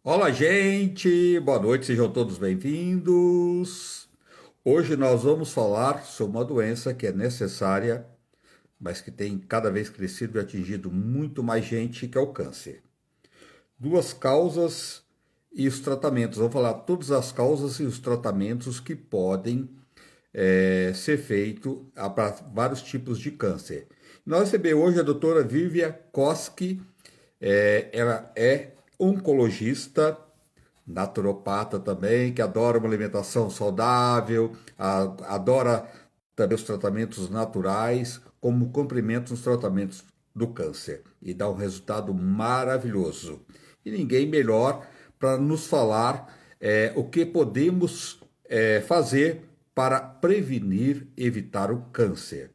Olá, gente! Boa noite, sejam todos bem-vindos. Hoje nós vamos falar sobre uma doença que é necessária, mas que tem cada vez crescido e atingido muito mais gente, que é o câncer. Duas causas e os tratamentos. Vamos falar todas as causas e os tratamentos que podem ser feitos para vários tipos de câncer. Nós recebemos hoje a doutora Vívia Koski, ela é oncologista, naturopata também, que adora uma alimentação saudável, adora também os tratamentos naturais, como complemento nos tratamentos do câncer. E dá um resultado maravilhoso. E ninguém melhor para nos falar o que podemos fazer para prevenir e evitar o câncer.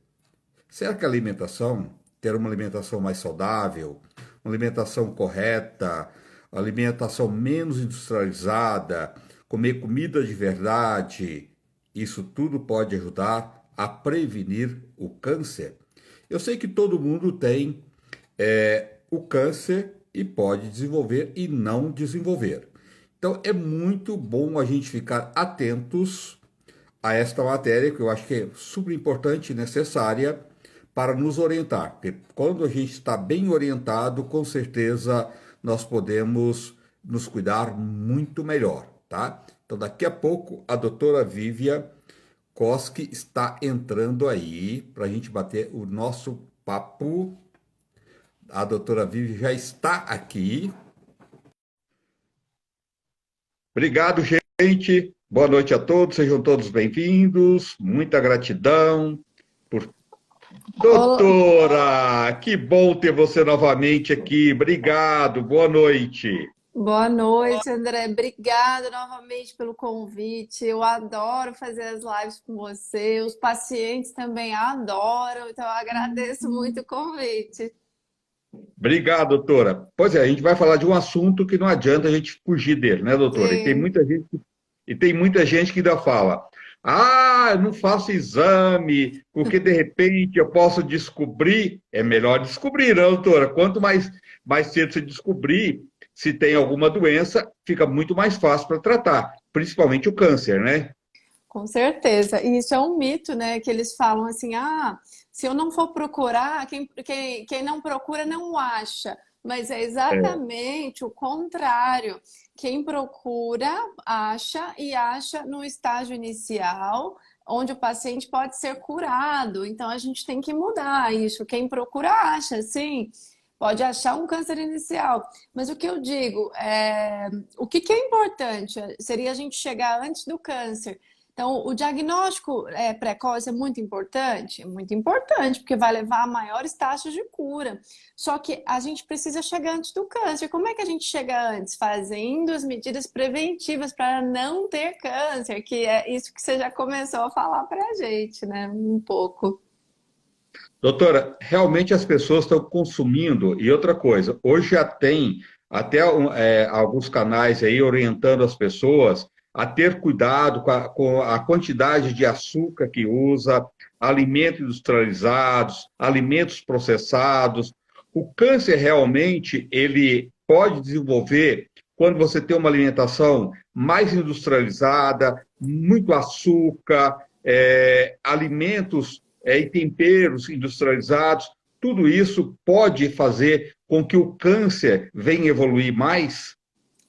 Será que a alimentação, ter uma alimentação mais saudável, uma alimentação correta, uma alimentação menos industrializada, comer comida de verdade, isso tudo pode ajudar a prevenir o câncer? Eu sei que todo mundo tem o câncer e pode desenvolver e não desenvolver. Então é muito bom a gente ficar atentos a esta matéria, que eu acho que é super importante e necessária para nos orientar. Porque quando a gente está bem orientado, com certeza nós podemos nos cuidar muito melhor, tá? Então, daqui a pouco, a doutora Vívia Koski está entrando aí para a gente bater o nosso papo. A doutora Vívia já está aqui. Obrigado, gente. Boa noite a todos, sejam todos bem-vindos. Muita gratidão por. Olá, Doutora, que bom ter você novamente aqui. Obrigado, boa noite. boa noite, André. Obrigada novamente pelo convite. Eu adoro fazer as lives com você. Os pacientes também adoram, então eu agradeço muito o convite. Obrigado, doutora. Pois é, a gente vai falar de um assunto que não adianta a gente fugir dele, né, doutora? Sim, E tem muita gente que ainda fala: "Ah, eu não faço exame, porque de repente eu posso descobrir". É melhor descobrir, né, doutora? Quanto mais cedo você descobrir se tem alguma doença, fica muito mais fácil para tratar, principalmente o câncer, né? com certeza. E isso é um mito, né? Que eles falam assim: ah, se eu não for procurar, quem não procura não acha. Mas é É, exatamente o contrário. Quem procura, acha e acha no estágio inicial, onde o paciente pode ser curado. Então a gente tem que mudar isso. Quem procura, acha, sim. Pode achar um câncer inicial. Mas o que eu digo é, o que é importante seria a gente chegar antes do câncer. Então, o diagnóstico precoce é muito importante, porque vai levar a maiores taxas de cura. Só que a gente precisa chegar antes do câncer. Como é que a gente chega antes? Fazendo as medidas preventivas para não ter câncer, que é isso que você já começou a falar para a gente, né? Um pouco. doutora, realmente as pessoas estão consumindo. E outra coisa, hoje já tem até alguns canais aí orientando as pessoas a ter cuidado com a quantidade de açúcar que usa, alimentos industrializados, alimentos processados. O câncer realmente ele pode desenvolver quando você tem uma alimentação mais industrializada, muito açúcar, alimentos e temperos industrializados, tudo isso pode fazer com que o câncer venha evoluir mais?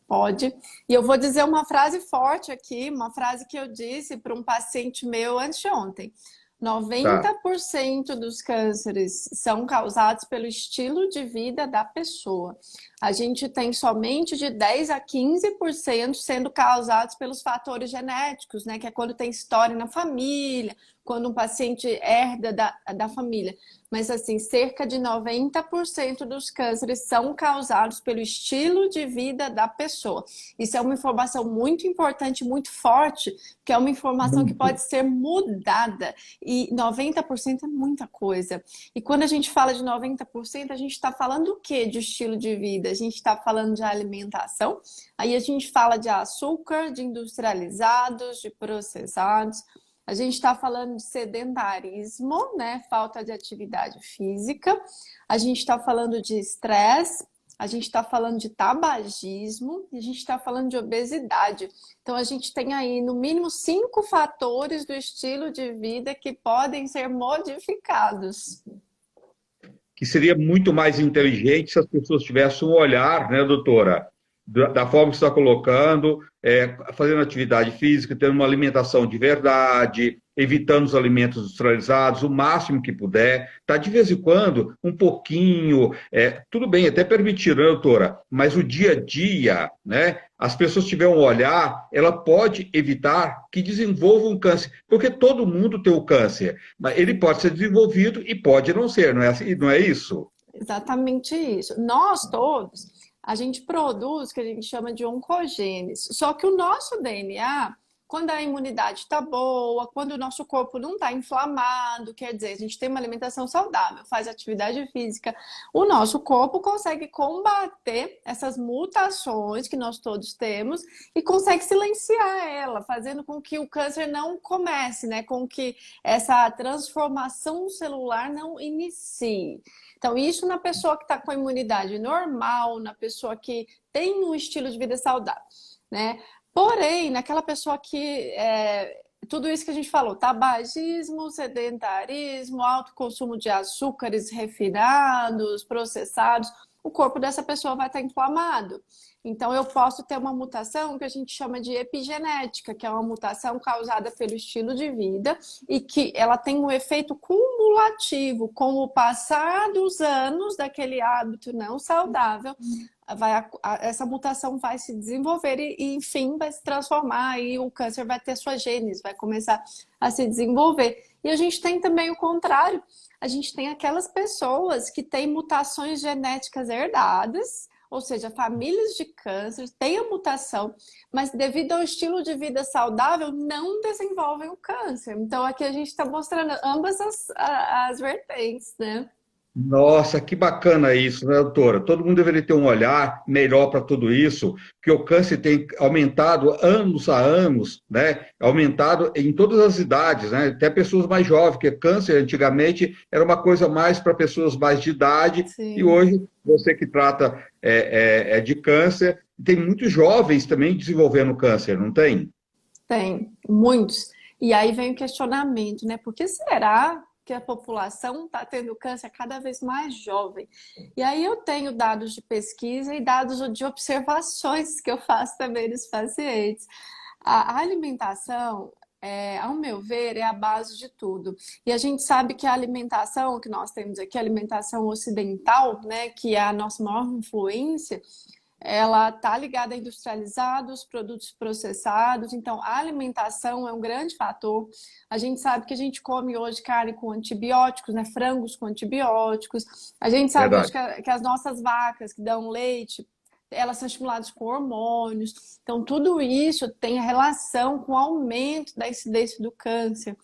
Pode. E eu vou dizer uma frase forte aqui, uma frase que eu disse para um paciente meu anteontem. Tá. 90% dos cânceres são causados pelo estilo de vida da pessoa. A gente tem somente de 10 a 15% sendo causados pelos fatores genéticos, né? Que é quando tem história na família, quando um paciente herda da família. Mas, assim, cerca de 90% dos cânceres são causados pelo estilo de vida da pessoa. Isso é uma informação muito importante, muito forte, que é uma informação que Muito. pode ser mudada. E 90% é muita coisa. E quando a gente fala de 90%, a gente está falando o quê de estilo de vida? A gente está falando de alimentação, aí a gente fala de açúcar, de industrializados, de processados. A gente está falando de sedentarismo, né? Falta de atividade física. A gente está falando de estresse, a gente está falando de tabagismo e a gente está falando de obesidade. Então, a gente tem aí, no mínimo, 5 fatores do estilo de vida que podem ser modificados. Que seria muito mais inteligente se as pessoas tivessem um olhar, né, doutora, da forma que você está colocando, fazendo atividade física, tendo uma alimentação de verdade, evitando os alimentos industrializados o máximo que puder, tá? De vez em quando, um pouquinho, tudo bem, até permitir, né, doutora? Mas o dia a dia, né? As pessoas tiverem um olhar, ela pode evitar que desenvolva um câncer, porque todo mundo tem o câncer, mas ele pode ser desenvolvido e pode não ser, não é assim, não é isso? Exatamente isso. Nós todos, a gente produz o que a gente chama de oncogenes. Só que o nosso DNA, quando a imunidade está boa, quando o nosso corpo não está inflamado, quer dizer, a gente tem uma alimentação saudável, faz atividade física, o nosso corpo consegue combater essas mutações que nós todos temos e consegue silenciar ela, fazendo com que o câncer não comece, né? Com que essa transformação celular não inicie. Então, isso na pessoa que está com a imunidade normal, na pessoa que tem um estilo de vida saudável, né? Porém, naquela pessoa que tudo isso que a gente falou, tabagismo, sedentarismo, alto consumo de açúcares refinados, processados, o corpo dessa pessoa vai estar inflamado. Então, eu posso ter uma mutação que a gente chama de epigenética, que é uma mutação causada pelo estilo de vida e que ela tem um efeito cumulativo. Com o passar dos anos daquele hábito não saudável, essa mutação vai se desenvolver e, enfim, vai se transformar e o câncer vai ter sua gênese, vai começar a se desenvolver. E a gente tem também o contrário. A gente tem aquelas pessoas que têm mutações genéticas herdadas, ou seja, famílias de câncer têm a mutação, mas devido ao estilo de vida saudável, não desenvolvem o câncer. Então, aqui a gente está mostrando ambas as vertentes, né? Nossa, que bacana isso, né, doutora? Todo mundo deveria ter um olhar melhor para tudo isso, porque o câncer tem aumentado anos a anos, né? Aumentado em todas as idades, né? Até pessoas mais jovens, porque câncer antigamente era uma coisa mais para pessoas mais de idade, e Sim. hoje você que trata de câncer, tem muitos jovens também desenvolvendo câncer, não tem? Tem, muitos. E aí vem o questionamento, né? Por que será que a população está tendo câncer cada vez mais jovem? E aí eu tenho dados de pesquisa e dados de observações que eu faço também nos pacientes. A alimentação, ao meu ver, é a base de tudo. E a gente sabe que a alimentação que nós temos aqui, a alimentação ocidental, né, que é a nossa maior influência, ela está ligada a industrializados, produtos processados, então a alimentação é um grande fator. A gente sabe que a gente come hoje carne com antibióticos, né? Frangos com antibióticos. A gente sabe hoje Verdade. que as nossas vacas que dão leite, elas são estimuladas com hormônios. Então tudo isso tem relação com o aumento da incidência do câncer.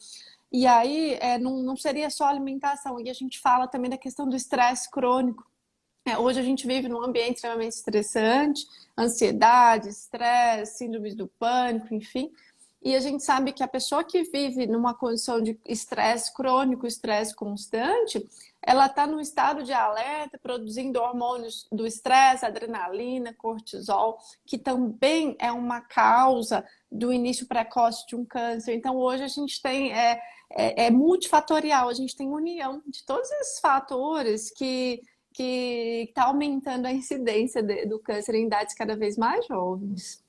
E aí não seria só alimentação, e a gente fala também da questão do estresse crônico. Hoje a gente vive num ambiente extremamente estressante, ansiedade, estresse, síndromes do pânico, enfim. E a gente sabe que a pessoa que vive numa condição de estresse crônico, estresse constante, ela está num estado de alerta, produzindo hormônios do estresse, adrenalina, cortisol, que também é uma causa do início precoce de um câncer. Então hoje a gente tem multifatorial, a gente tem união de todos esses fatores que está aumentando a incidência do câncer em idades cada vez mais jovens.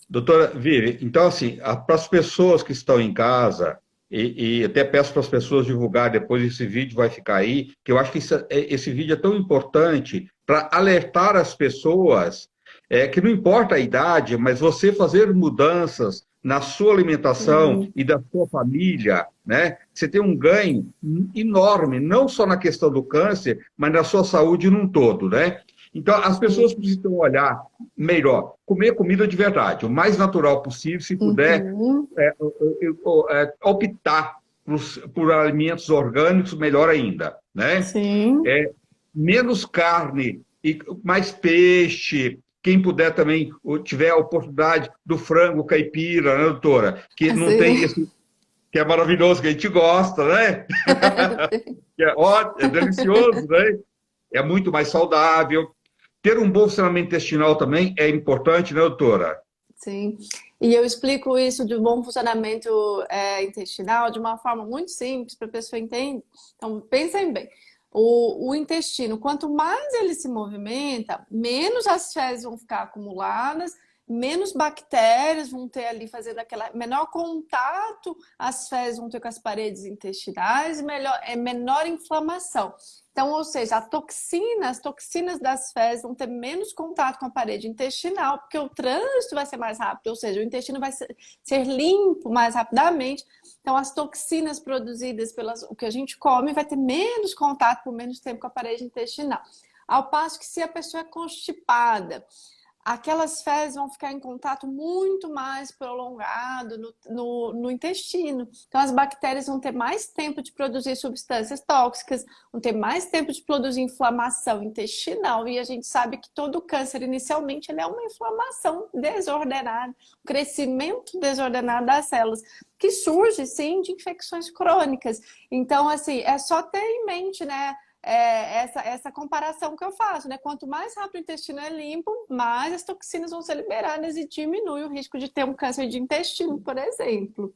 Doutora Vivi, então, assim, para as pessoas que estão em casa, e até peço para as pessoas divulgar, depois esse vídeo vai ficar aí, que eu acho que esse vídeo é tão importante para alertar as pessoas que não importa a idade, mas você fazer mudanças na sua alimentação Sim, e da sua família, né? Você tem um ganho enorme, não só na questão do câncer, mas na sua saúde num todo, né? Então, as pessoas sim. precisam olhar melhor, comer comida de verdade, o mais natural possível, se puder, Uhum. optar por alimentos orgânicos, melhor ainda, né? Sim, Menos carne e mais peixe. Quem puder também, ou tiver a oportunidade do frango caipira, né, doutora? Que não tem sim. esse, que é maravilhoso, que a gente gosta, né? Que é ótimo, é delicioso, né? É muito mais saudável. ter um bom funcionamento intestinal também é importante, né, doutora? Sim. E eu explico isso de bom funcionamento intestinal de uma forma muito simples para a pessoa entender. Então, pensem bem. O intestino, quanto mais ele se movimenta, menos as fezes vão ficar acumuladas, menos bactérias vão ter ali fazendo aquela menor contato, as fezes vão ter com as paredes intestinais e menor inflamação. Então, ou seja, as toxinas das fezes vão ter menos contato com a parede intestinal, porque o trânsito vai ser mais rápido, ou seja, o intestino vai ser limpo mais rapidamente. Então, as toxinas produzidas o que a gente come vai ter menos contato por menos tempo com a parede intestinal. Ao passo que se a pessoa é constipada, aquelas fezes vão ficar em contato muito mais prolongado no intestino. Então, as bactérias vão ter mais tempo de produzir substâncias tóxicas, vão ter mais tempo de produzir inflamação intestinal. E a gente sabe que todo câncer, inicialmente, ele é uma inflamação desordenada, um crescimento desordenado das células, que surge, sim, de infecções crônicas. Então, assim, é só ter em mente, né? Essa comparação que eu faço, né? Quanto mais rápido o intestino é limpo, mais as toxinas vão ser liberadas e diminui o risco de ter um câncer de intestino, por exemplo.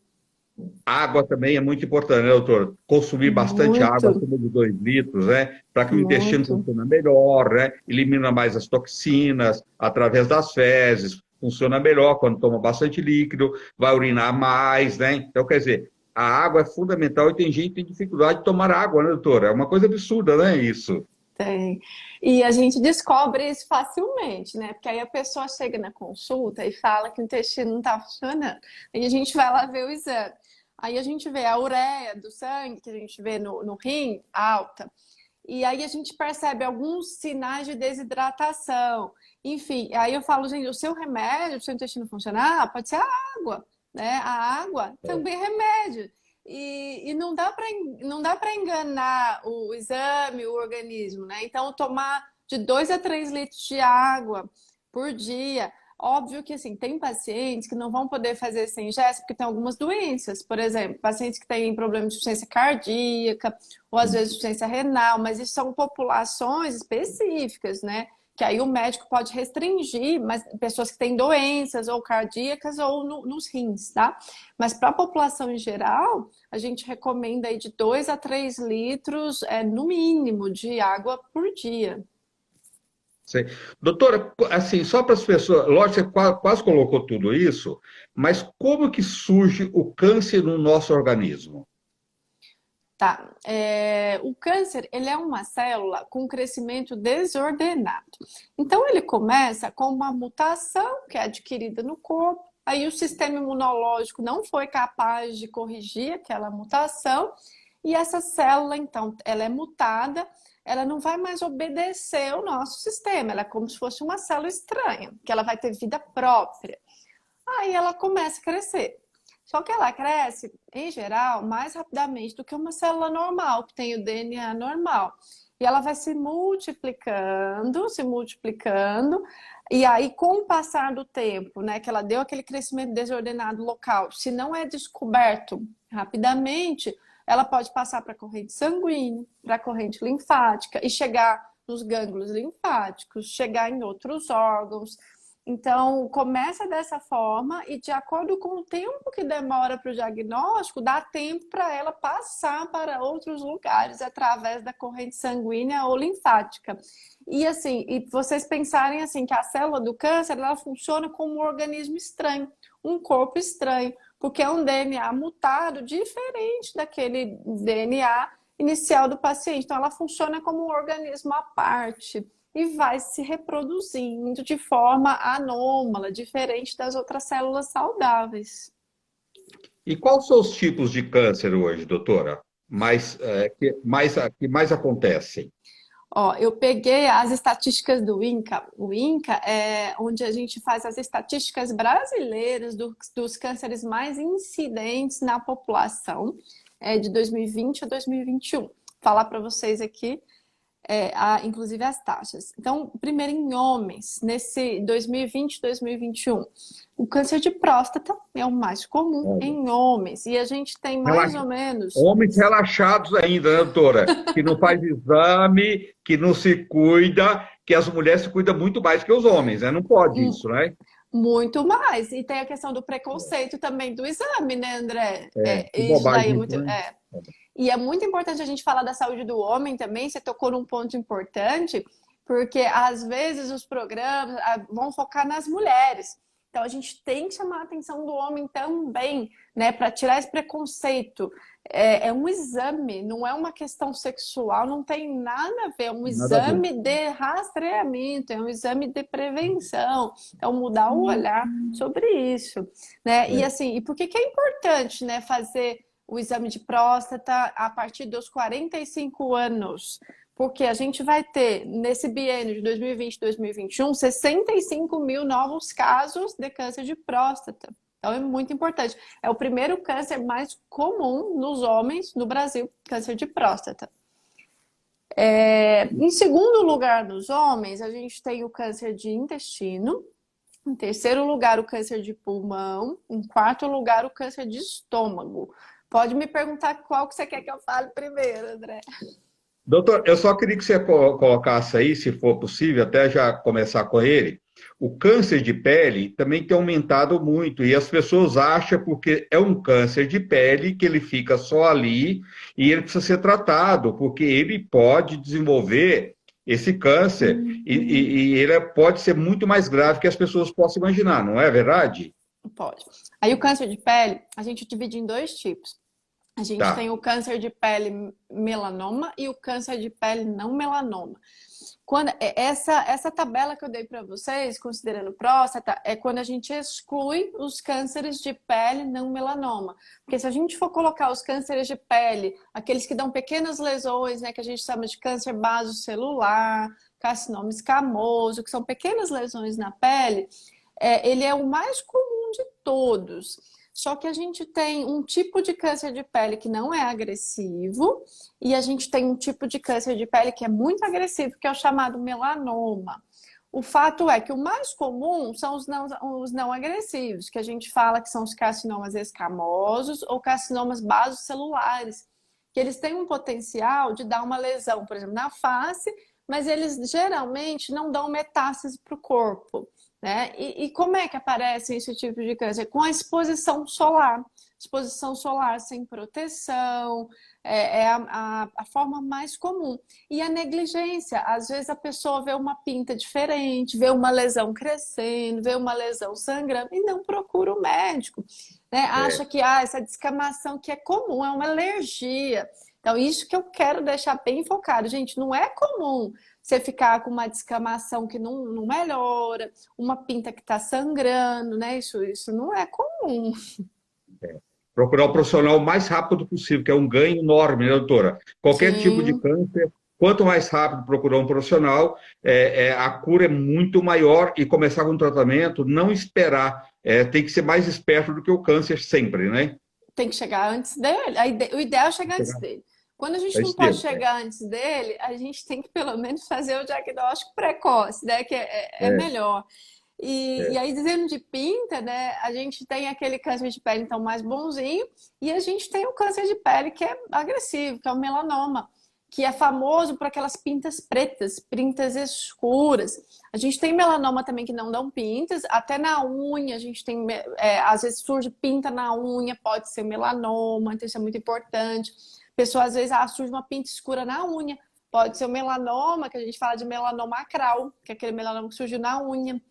Água também é muito importante, né, doutor? Consumir bastante água, Muito, acima de 2 litros, né? Para que o intestino muito. funcione melhor, né? Elimina mais as toxinas através das fezes, funciona melhor quando toma bastante líquido, vai urinar mais, né? Então, quer dizer, a água é fundamental e tem gente que tem dificuldade de tomar água, né, doutora? É uma coisa absurda, né, isso? Tem. E a gente descobre isso facilmente, né? Porque aí a pessoa chega na consulta e fala que o intestino não está funcionando. Aí a gente vai lá ver o exame. Aí a gente vê a ureia do sangue, que a gente vê no rim, alta. E aí a gente percebe alguns sinais de desidratação. Enfim, aí eu falo, gente, o seu remédio para o seu intestino funcionar pode ser a água, né? A água também é remédio. E não dá para enganar o exame, o organismo, né? Então, tomar de 2 a 3 litros de água por dia. Óbvio que, assim, tem pacientes que não vão poder fazer sem ingesta porque tem algumas doenças. Por exemplo, pacientes que têm problema de insuficiência cardíaca ou, às vezes, insuficiência renal. Mas isso são populações específicas, né? Que aí o médico pode restringir, mas pessoas que têm doenças ou cardíacas ou nos rins, tá? Mas para a população em geral, a gente recomenda aí de 2 a 3 litros, no mínimo, de água por dia. Sei. Doutora, assim, só para as pessoas, lógico, você quase colocou tudo isso, mas como que surge o câncer no nosso organismo? Tá. O câncer, ele é uma célula com crescimento desordenado. Então, ele começa com uma mutação que é adquirida no corpo, aí o sistema imunológico não foi capaz de corrigir aquela mutação, e essa célula, então, ela é mutada, ela não vai mais obedecer o nosso sistema, ela é como se fosse uma célula estranha, que ela vai ter vida própria. Aí ela começa a crescer. Só que ela cresce, em geral, mais rapidamente do que uma célula normal, que tem o DNA normal. E ela vai se multiplicando, e aí, com o passar do tempo, né, que ela deu aquele crescimento desordenado local, se não é descoberto rapidamente, ela pode passar para a corrente sanguínea, para a corrente linfática e chegar nos gânglios linfáticos, chegar em outros órgãos. Então, começa dessa forma e, de acordo com o tempo que demora para o diagnóstico, dá tempo para ela passar para outros lugares através da corrente sanguínea ou linfática. E assim, e vocês pensarem assim que a célula do câncer, ela funciona como um organismo estranho, um corpo estranho, porque é um DNA mutado diferente daquele DNA inicial do paciente. Então, ela funciona como um organismo à parte e vai se reproduzindo de forma anômala, diferente das outras células saudáveis. E quais são os tipos de câncer hoje, doutora? Que mais acontecem? Ó, eu peguei as estatísticas do INCA. O INCA é onde a gente faz as estatísticas brasileiras dos cânceres mais incidentes na população, de 2020 a 2021. Vou falar para vocês aqui, inclusive as taxas. Então, primeiro em homens, nesse 2020 2021, o câncer de próstata é o mais comum Olha. em homens. E a gente tem mais ou menos. Homens relaxados ainda, né, doutora? Que não faz exame, que não se cuida, que as mulheres se cuidam muito mais que os homens, né? Não pode isso, né? Muito mais. E tem a questão do preconceito também do exame, né, André? Que Isso daí é bobagem isso, muito. né? E é muito importante a gente falar da saúde do homem também. Você tocou num ponto importante, porque às vezes os programas vão focar nas mulheres. Então a gente tem que chamar a atenção do homem também, né, para tirar esse preconceito. É um exame, não é uma questão sexual, não tem nada a ver, é um Nada a ver. exame de rastreamento, é um exame de prevenção. Então, mudar o olhar sobre isso, né? E É. assim, e por que que é importante, né, fazer o exame de próstata a partir dos 45 anos? Porque a gente vai ter, nesse biênio de 2020 e 2021, 65 mil novos casos de câncer de próstata. Então é muito importante. É o primeiro câncer mais comum nos homens no Brasil, câncer de próstata. Em segundo lugar, nos homens, a gente tem o câncer de intestino. Em terceiro lugar, o câncer de pulmão. Em quarto lugar, o câncer de estômago. Pode me perguntar qual que você quer que eu fale primeiro, André. Doutor, eu só queria que você colocasse aí, se for possível, até já começar com ele. O câncer de pele também tem aumentado muito e as pessoas acham porque é um câncer de pele que ele fica só ali e ele precisa ser tratado, porque ele pode desenvolver esse câncer e ele pode ser muito mais grave que as pessoas possam imaginar, não é verdade? Pode. Aí o câncer de pele, a gente divide em dois tipos. A gente tem Tá. o câncer de pele melanoma e o câncer de pele não melanoma. Essa tabela que eu dei para vocês, considerando próstata, é quando a gente exclui os cânceres de pele não melanoma. Porque se a gente for colocar os cânceres de pele, aqueles que dão pequenas lesões, né, que a gente chama de câncer basocelular, carcinoma escamoso, que são pequenas lesões na pele, ele é o mais comum de todos. Só que a gente tem um tipo de câncer de pele que não é agressivo e a gente tem um tipo de câncer de pele que é muito agressivo, que é o chamado melanoma. O fato é que o mais comum são os não agressivos, que a gente fala que são os carcinomas escamosos ou carcinomas basocelulares, que eles têm um potencial de dar uma lesão, por exemplo, na face, mas eles geralmente não dão metástase para o corpo. Né? E como é que aparece esse tipo de câncer? Com a exposição solar. Exposição solar sem proteção é a forma mais comum. E a negligência. Às vezes a pessoa vê uma pinta diferente, vê uma lesão crescendo, vê uma lesão sangrando e não procura o médico. Né? É. Acha que essa descamação que é comum, é uma alergia. Então, isso que eu quero deixar bem focado. Gente, não é comum você ficar com uma descamação que não melhora, uma pinta que está sangrando, né? Isso não é comum. Procurar o profissional o mais rápido possível, que é um ganho enorme, né, doutora? Qualquer tipo de Sim, câncer, quanto mais rápido procurar um profissional, a cura é muito maior e começar com o tratamento, não esperar. Tem que ser mais esperto do que o câncer sempre, né? tem que chegar antes dele. O ideal é chegar antes dele. Quando a gente É não pode cedo. chegar antes dele, a gente tem que pelo menos fazer o diagnóstico precoce, né? Que é É, melhor. E é, aí, dizendo de pinta, né? A gente tem aquele câncer de pele, então, mais bonzinho, e a gente tem o câncer de pele que é agressivo, que é o melanoma, que é famoso por aquelas pintas pretas, pintas escuras. A gente tem melanoma também que não dão pintas, até na unha, a gente tem, às vezes surge pinta na unha, pode ser melanoma, então isso é muito importante. A pessoa, às vezes, surge uma pinta escura na unha, pode ser o melanoma, que a gente fala de melanoma acral, que é aquele melanoma que surgiu na unha.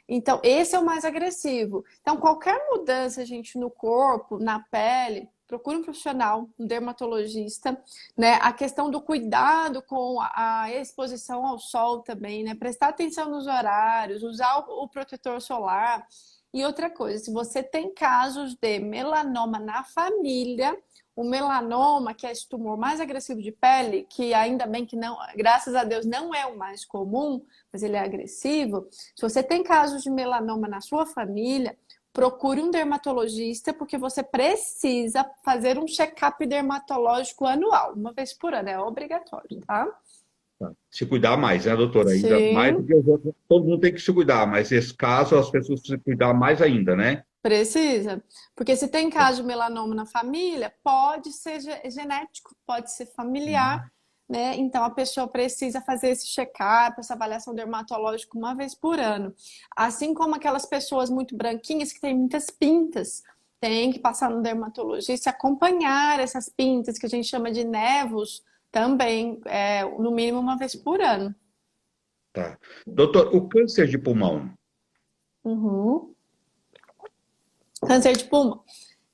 Então, esse é o mais agressivo. Então, qualquer mudança, gente, no corpo, na pele, procure um profissional, um dermatologista, né? A questão do cuidado com a exposição ao sol também, né? Prestar atenção nos horários, usar o protetor solar. E outra coisa, se você tem casos de melanoma na família, o melanoma, que é esse tumor mais agressivo de pele, que ainda bem que não, graças a Deus, não é o mais comum, mas ele é agressivo. Se você tem casos de melanoma na sua família, procure um dermatologista, porque você precisa fazer um check-up dermatológico anual, uma vez por ano, é obrigatório, tá? tá. Se cuidar mais, né, doutora? Ainda mais do Sim, que os outros. Todo mundo tem que se cuidar, mas nesse caso as pessoas precisam se cuidar mais ainda, né? precisa. Porque se tem caso de melanoma na família, pode ser genético, pode ser familiar, né? Então a pessoa precisa fazer esse check-up, essa avaliação dermatológica uma vez por ano. Assim como aquelas pessoas muito branquinhas que têm muitas pintas, tem que passar no dermatologista e acompanhar essas pintas, que a gente chama de nevos, também, no mínimo uma vez por ano. Tá. Doutor, o câncer de pulmão. Uhum. Câncer de pulmão.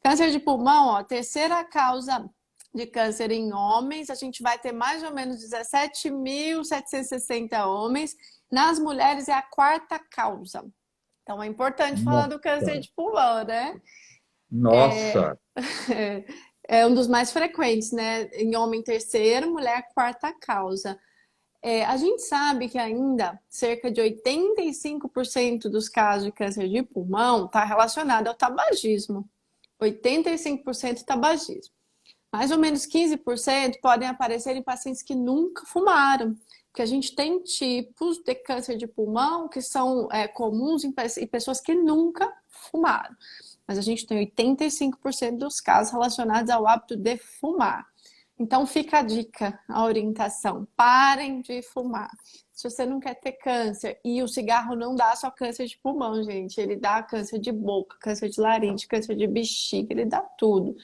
Câncer de pulmão, ó, terceira causa de câncer em homens, a gente vai ter mais ou menos 17.760 homens. Nas mulheres é a quarta causa. Então é importante falar do câncer Nossa, de pulmão, né? nossa, É um dos mais frequentes, né? Em homem, terceiro, mulher, quarta causa. A gente sabe que ainda cerca de 85% dos casos de câncer de pulmão está relacionado ao tabagismo. 85% tabagismo. Mais ou menos 15% podem aparecer em pacientes que nunca fumaram. Porque a gente tem tipos de câncer de pulmão que são comuns em pessoas que nunca fumaram. Mas a gente tem 85% dos casos relacionados ao hábito de fumar. Então fica a dica, a orientação. Parem de fumar. Se você não quer ter câncer, e o cigarro não dá só câncer de pulmão, gente. Ele dá câncer de boca, câncer de laringe, câncer de bexiga, ele dá tudo.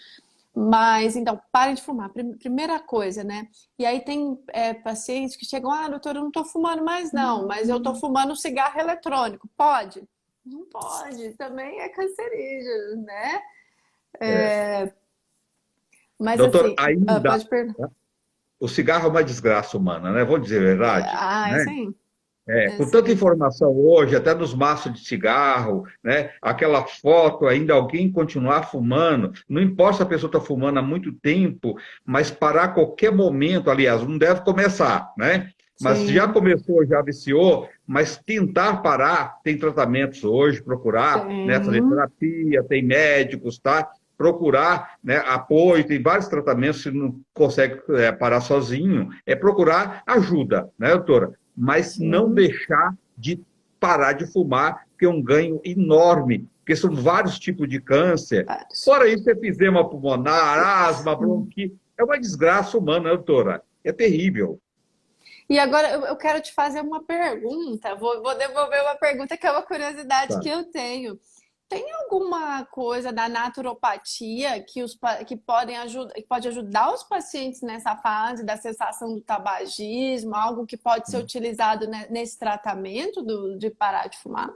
Mas, então, parem de fumar. Primeira coisa, né? E aí tem pacientes que chegam, doutora, eu não tô fumando mais não, mas eu tô fumando cigarro eletrônico. Pode? Não pode. Também é cancerígeno, né? é. Mas Doutor, assim, ainda pode perguntar. o cigarro é uma desgraça humana, né? Vamos dizer a verdade, né? Sim. Com tanta Sim. informação hoje, até nos maços de cigarro, né? Aquela foto ainda, alguém continuar fumando, não importa se a pessoa está fumando há muito tempo, mas parar a qualquer momento, aliás, não deve começar, né? Mas já Sim. começou, já viciou, mas tentar parar, tem tratamentos hoje, procurar, né? Fazer Sim. terapia, tem médicos, tá? Procurar, né, apoio, tem vários tratamentos, se não consegue parar sozinho, é procurar ajuda, né, doutora? Mas não Sim. deixar de parar de fumar, que é um ganho enorme, porque são vários tipos de câncer. Vários. Fora isso, efizema pulmonar, asma, Sim. bronquite, é uma desgraça humana, né, doutora? É terrível. E agora eu quero te fazer uma pergunta. Vou devolver uma pergunta que é uma curiosidade Tá. que eu tenho. Tem alguma coisa da naturopatia que que pode ajudar os pacientes nessa fase da cessação do tabagismo? Algo que pode ser utilizado nesse tratamento de parar de fumar?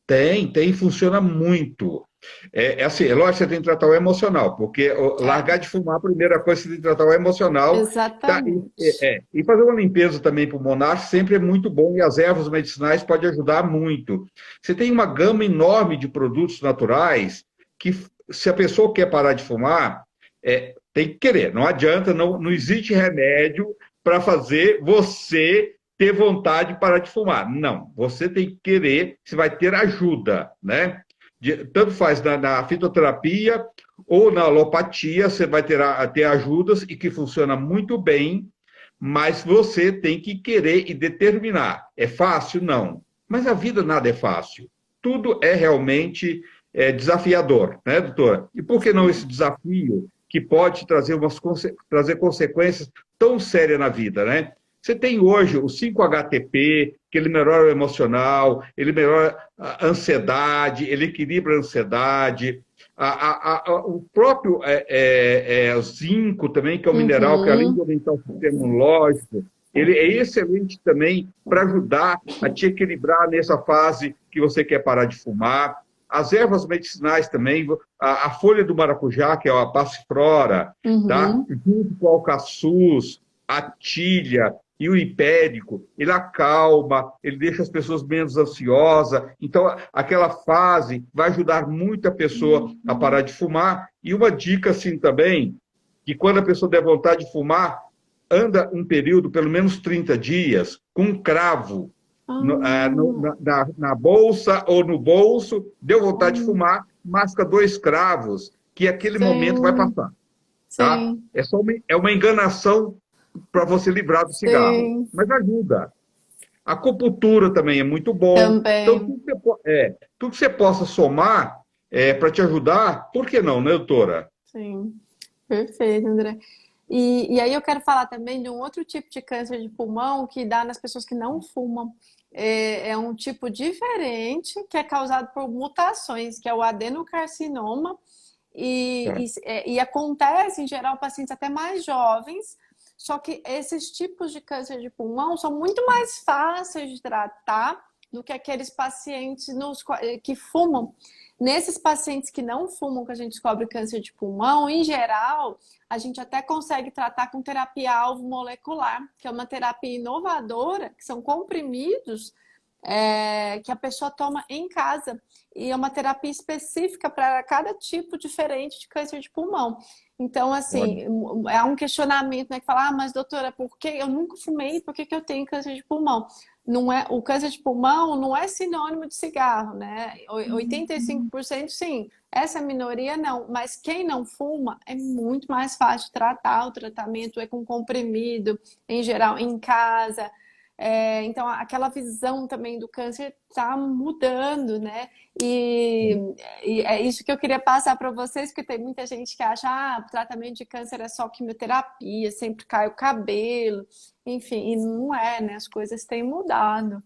Tem, funciona muito. É assim, é lógico que você tem que tratar o emocional, porque É, largar de fumar, a primeira coisa que você tem que tratar o emocional, tá? exatamente. E fazer uma limpeza também pulmonar sempre é muito bom, e as ervas medicinais podem ajudar muito. Você tem uma gama enorme de produtos naturais que, se a pessoa quer parar de fumar, tem que querer, não adianta, não existe remédio para fazer você ter vontade de parar de fumar. Não, você tem que querer, você vai ter ajuda, né? Tanto faz na fitoterapia ou na alopatia, você vai ter ajudas e que funciona muito bem, mas você tem que querer e determinar. É fácil? Não. Mas a vida nada é fácil. Tudo é realmente desafiador, né, doutora? E por que não esse Sim. desafio que pode trazer consequências tão sérias na vida, né? Você tem hoje o 5-HTP, que ele melhora o emocional, ele melhora a ansiedade, ele equilibra a ansiedade. O próprio zinco também, que é um mineral que, além de Uhum. aumentar o sistema imunológico, ele é excelente também para ajudar a te equilibrar nessa fase que você quer parar de fumar. As ervas medicinais também, a folha do maracujá, que é a passiflora, tá? Uhum. Junto com o alcaçuz, a tilha e o hipérico, ele acalma, ele deixa as pessoas menos ansiosas. Então, aquela fase vai ajudar muito a pessoa a parar de fumar. E uma dica, assim, também, que quando a pessoa der vontade de fumar, anda um período, pelo menos 30 dias, com um cravo Ah, na bolsa ou no bolso, deu vontade de hum. fumar, masca 2 cravos, que aquele momento vai Sim, passar, tá? sim, É uma enganação para você livrar do cigarro, sim. mas ajuda. A acupuntura também é muito bom. Então, Também. tudo que você possa somar para te ajudar, por que não, né, doutora? Sim. Perfeito, André. E aí eu quero falar também de um outro tipo de câncer de pulmão que dá nas pessoas que não fumam. É um tipo diferente que é causado por mutações, que é o adenocarcinoma. Tá. E acontece, em geral, pacientes até mais jovens, só que esses tipos de câncer de pulmão são muito mais fáceis de tratar do que aqueles pacientes que fumam. Nesses pacientes que não fumam, que a gente descobre câncer de pulmão, em geral, a gente até consegue tratar com terapia-alvo molecular, que é uma terapia inovadora, que são comprimidos que a pessoa toma em casa. E é uma terapia específica para cada tipo diferente de câncer de pulmão. Então, Olha, assim, é um questionamento, né? Que fala, mas doutora, por que eu nunca fumei? Por que eu tenho câncer de pulmão? Não é, o câncer de pulmão não é sinônimo de cigarro, né? 85% sim, essa minoria não. Mas quem não fuma é muito mais fácil de tratar. O tratamento é com comprimido, em geral, em casa. Então, aquela visão também do câncer está mudando, né? E é isso que eu queria passar para vocês, porque tem muita gente que acha, o tratamento de câncer é só quimioterapia, sempre cai o cabelo, enfim, e não é, né? As coisas têm mudado.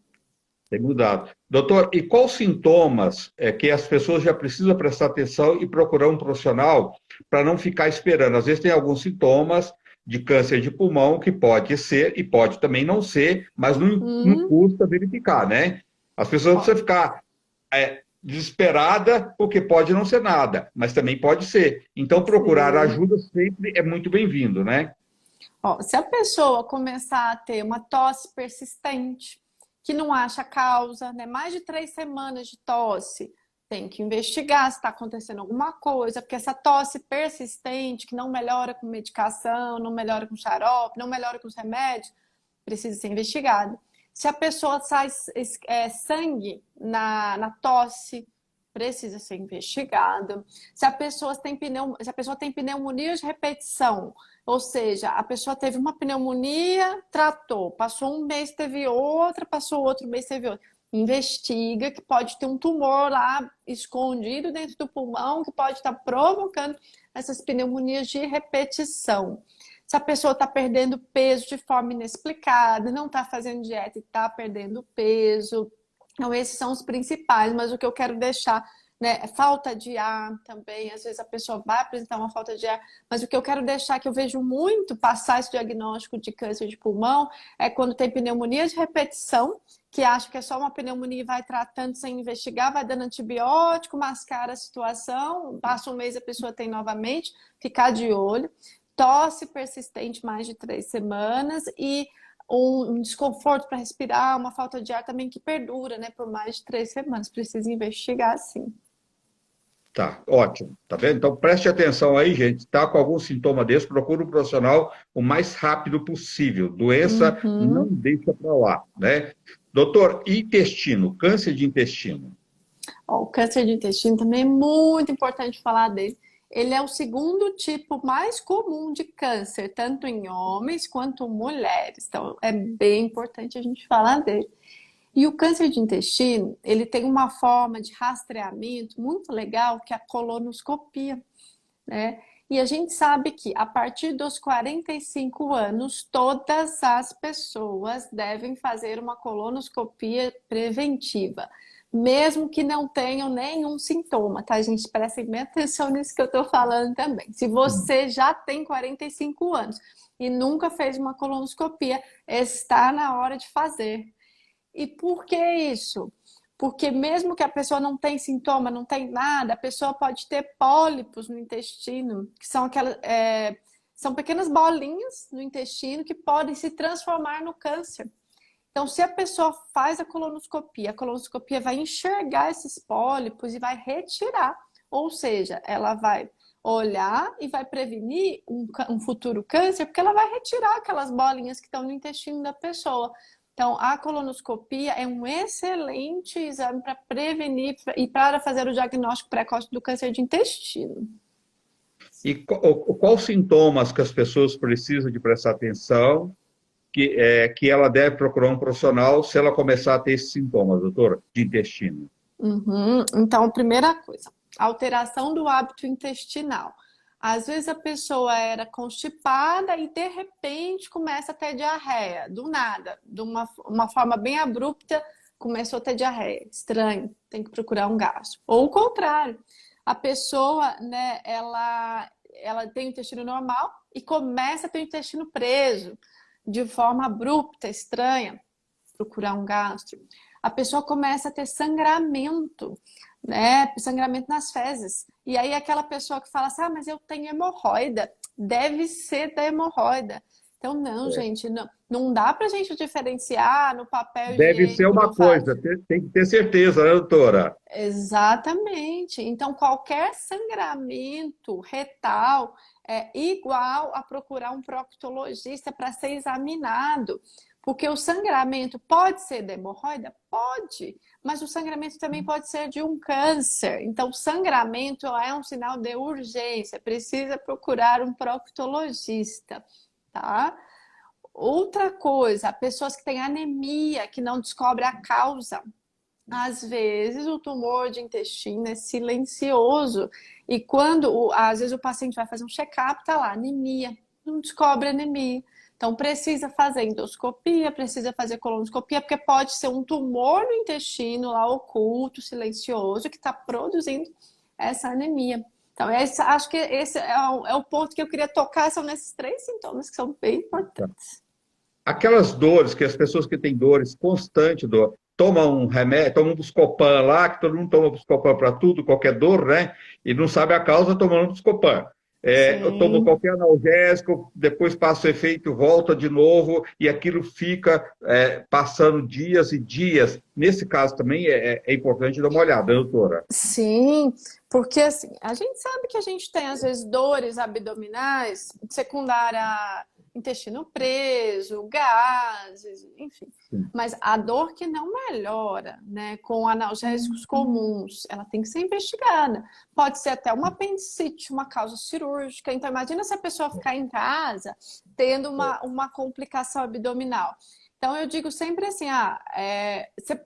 tem mudado. Doutor, e quais sintomas que as pessoas já precisam prestar atenção e procurar um profissional para não ficar esperando? Às vezes tem alguns sintomas de câncer de pulmão que pode ser e pode também não ser, mas não Hum, custa verificar, né? As pessoas não ó, precisam ficar desesperada porque pode não ser nada, mas também pode ser. Então, procurar sim. ajuda sempre é muito bem-vindo, né? Ó, se a pessoa começar a ter uma tosse persistente, que não acha causa, né? Mais de 3 semanas de tosse, tem que investigar se está acontecendo alguma coisa, porque essa tosse persistente, que não melhora com medicação, não melhora com xarope, não melhora com os remédios, precisa ser investigada. Se a pessoa sai sangue na tosse, precisa ser investigado. Se a pessoa tem pneumonia de repetição, ou seja, a pessoa teve uma pneumonia, tratou, passou um mês, teve outra, passou outro mês, teve outra. Investiga que pode ter um tumor lá escondido dentro do pulmão que pode estar provocando essas pneumonias de repetição. Se a pessoa está perdendo peso de forma inexplicada, não está fazendo dieta e está perdendo peso. Então, esses são os principais, mas o que eu quero deixar, né, é falta de ar também. Às vezes a pessoa vai apresentar uma falta de ar, mas o que eu quero deixar, que eu vejo muito passar esse diagnóstico de câncer de pulmão, é quando tem pneumonia de repetição, que acha que é só uma pneumonia e vai tratando sem investigar, vai dando antibiótico, mascara a situação, passa um mês a pessoa tem novamente, ficar de olho. Tosse persistente mais de 3 semanas e um desconforto para respirar, uma falta de ar também que perdura, né, por mais de 3 semanas. Precisa investigar, sim. Tá, ótimo. Tá vendo? Então preste atenção aí, gente. Tá com algum sintoma desse, procure um profissional o mais rápido possível. Doença não Uhum. deixa para lá, né? Doutor, intestino, câncer de intestino. Ó, o câncer de intestino também é muito importante falar dele. Ele é o segundo tipo mais comum de câncer, tanto em homens quanto mulheres. Então, é bem importante a gente falar dele. E o câncer de intestino, ele tem uma forma de rastreamento muito legal, que é a colonoscopia, né? E a gente sabe que a partir dos 45 anos, todas as pessoas devem fazer uma colonoscopia preventiva, mesmo que não tenham nenhum sintoma, tá, gente? Prestem bem atenção nisso que eu tô falando também. Se você já tem 45 anos e nunca fez uma colonoscopia, está na hora de fazer. E por que isso? Porque mesmo que a pessoa não tenha sintoma, não tem nada, a pessoa pode ter pólipos no intestino, que são são pequenas bolinhas no intestino que podem se transformar no câncer. Então, se a pessoa faz a colonoscopia vai enxergar esses pólipos e vai retirar. Ou seja, ela vai olhar e vai prevenir um futuro câncer, porque ela vai retirar aquelas bolinhas que estão no intestino da pessoa. Então, a colonoscopia é um excelente exame para prevenir e para fazer o diagnóstico precoce do câncer de intestino. E quais sintomas que as pessoas precisam de prestar atenção que ela deve procurar um profissional se ela começar a ter esses sintomas, doutora, de intestino? Uhum. Então, primeira coisa, alteração do hábito intestinal. Às vezes a pessoa era constipada e de repente começa a ter diarreia, do nada, de uma forma bem abrupta, começou a ter diarreia. Estranho, tem que procurar um gastro. Ou o contrário, a pessoa, né, ela tem o intestino normal e começa a ter o intestino preso de forma abrupta, estranha, procurar um gastro. A pessoa começa a ter sangramento, né? Sangramento nas fezes. E aí aquela pessoa que fala assim, ah, mas eu tenho hemorroida, deve ser da hemorroida. Então, não, É. gente, não dá pra gente diferenciar no papel Deve ser higiênico uma do vaso. coisa, tem que ter certeza, né, doutora? Exatamente. Então, qualquer sangramento retal é igual a procurar um proctologista para ser examinado. Porque o sangramento pode ser de hemorroida? Pode, mas o sangramento também pode ser de um câncer. Então, o sangramento é um sinal de urgência, precisa procurar um proctologista, tá? Outra coisa, pessoas que têm anemia, que não descobre a causa. Às vezes o tumor de intestino é silencioso e quando, às vezes o paciente vai fazer um check-up, tá lá, anemia, não descobre anemia. Então precisa fazer endoscopia, precisa fazer colonoscopia, porque pode ser um tumor no intestino lá oculto, silencioso, que está produzindo essa anemia. Então, acho que esse é o ponto que eu queria tocar, são nesses 3 sintomas que são bem importantes. Aquelas dores que as pessoas que têm dores constantes, tomam um remédio, tomam um Buscopan lá, que todo mundo toma Buscopan para tudo, qualquer dor, né? E não sabe a causa tomando um Buscopan. Eu tomo Sim. qualquer analgésico, depois passa o efeito, volta de novo, e aquilo fica passando dias e dias. Nesse caso também é importante dar uma olhada, né, doutora? Sim, porque assim, a gente sabe que a gente tem às vezes dores abdominais secundária a intestino preso, gases, enfim. Sim. Mas a dor que não melhora, né, com analgésicos comuns, ela tem que ser investigada. Pode ser até uma apendicite, uma causa cirúrgica. Então, imagina se a pessoa ficar em casa tendo uma complicação abdominal. Então eu digo sempre assim,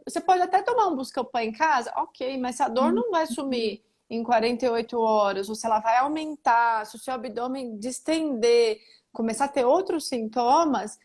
você pode até tomar um Buscopan em casa, ok, mas se a dor não vai sumir em 48 horas, ou se ela vai aumentar, se o seu abdômen distender, começar a ter outros sintomas,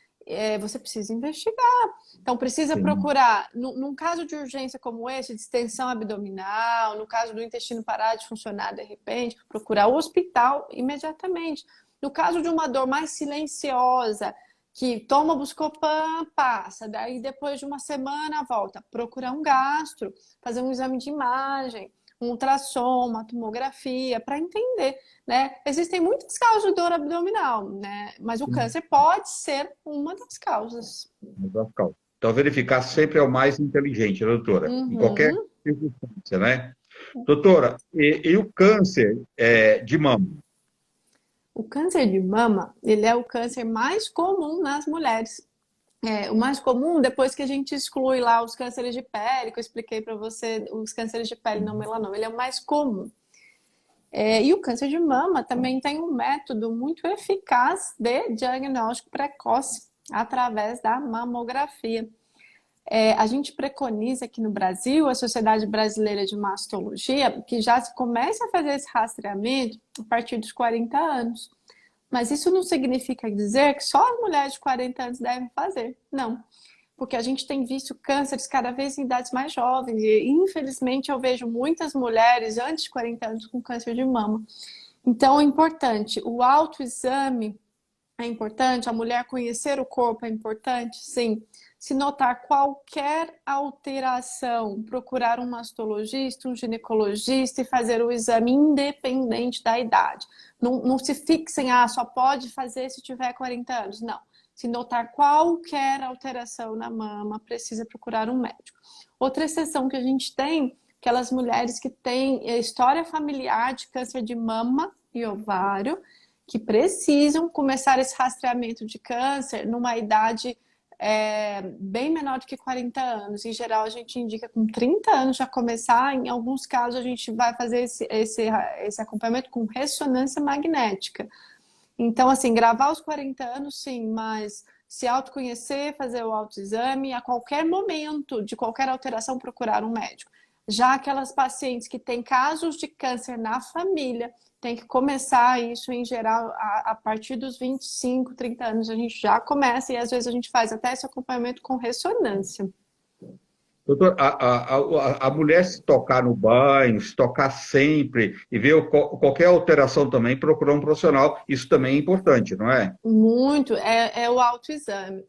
você precisa investigar. Então precisa Sim. procurar, num caso de urgência como esse, de distensão abdominal, no caso do intestino parar de funcionar de repente, procurar o hospital imediatamente. No caso de uma dor mais silenciosa, que toma Buscopan, passa, daí depois de uma semana volta, procurar um gastro, fazer um exame de imagem, um ultrassom, uma tomografia, para entender, né? Existem muitas causas de dor abdominal, né? Mas o câncer pode ser uma das causas. Então, verificar sempre é o mais inteligente, né, doutora? Em qualquer Uhum. circunstância, né? Doutora, e o câncer de mama? O câncer de mama, ele é o câncer mais comum nas mulheres. O mais comum, depois que a gente exclui lá os cânceres de pele, que eu expliquei para você, os cânceres de pele não melanoma, ele é o mais comum. E o câncer de mama também tem um método muito eficaz de diagnóstico precoce através da mamografia. A gente preconiza aqui no Brasil, a Sociedade Brasileira de Mastologia, que já se comece a fazer esse rastreamento a partir dos 40 anos. Mas isso não significa dizer que só as mulheres de 40 anos devem fazer. Não. Porque a gente tem visto cânceres cada vez em idades mais jovens. E, infelizmente, eu vejo muitas mulheres antes de 40 anos com câncer de mama. Então, é importante. O autoexame é importante. A mulher conhecer o corpo é importante, sim. Se notar qualquer alteração, procurar um mastologista, um ginecologista e fazer o exame independente da idade. Não se fixem, só pode fazer se tiver 40 anos. Não. Se notar qualquer alteração na mama, precisa procurar um médico. Outra exceção que a gente tem, aquelas mulheres que têm história familiar de câncer de mama e ovário, que precisam começar esse rastreamento de câncer numa idade bem menor do que 40 anos. Em geral, a gente indica com 30 anos já começar. Em alguns casos, a gente vai fazer esse acompanhamento com ressonância magnética. Então, assim, gravar aos 40 anos, sim, mas se autoconhecer, fazer o autoexame, a qualquer momento de qualquer alteração, procurar um médico. Já aquelas pacientes que têm casos de câncer na família, tem que começar isso em geral a partir dos 25, 30 anos a gente já começa e às vezes a gente faz até esse acompanhamento com ressonância. Doutor, a mulher se tocar no banho, se tocar sempre e ver qualquer alteração também, procurar um profissional, isso também é importante, não é? Muito, é o autoexame.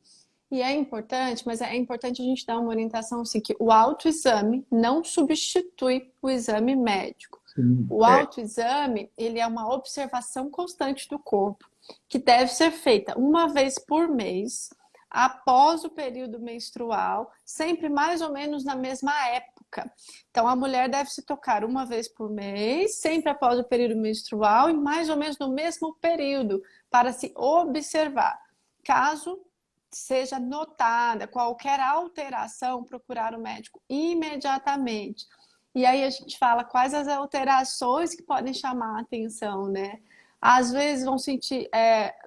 E é importante, mas é importante a gente dar uma orientação assim, que o autoexame não substitui o exame médico. Sim. O autoexame, ele é uma observação constante do corpo, que deve ser feita uma vez por mês, após o período menstrual, sempre mais ou menos na mesma época. Então, a mulher deve se tocar uma vez por mês, sempre após o período menstrual e mais ou menos no mesmo período, para se observar. Caso seja notada qualquer alteração, procurar o médico imediatamente. E aí a gente fala quais as alterações que podem chamar a atenção, né? Às vezes vão sentir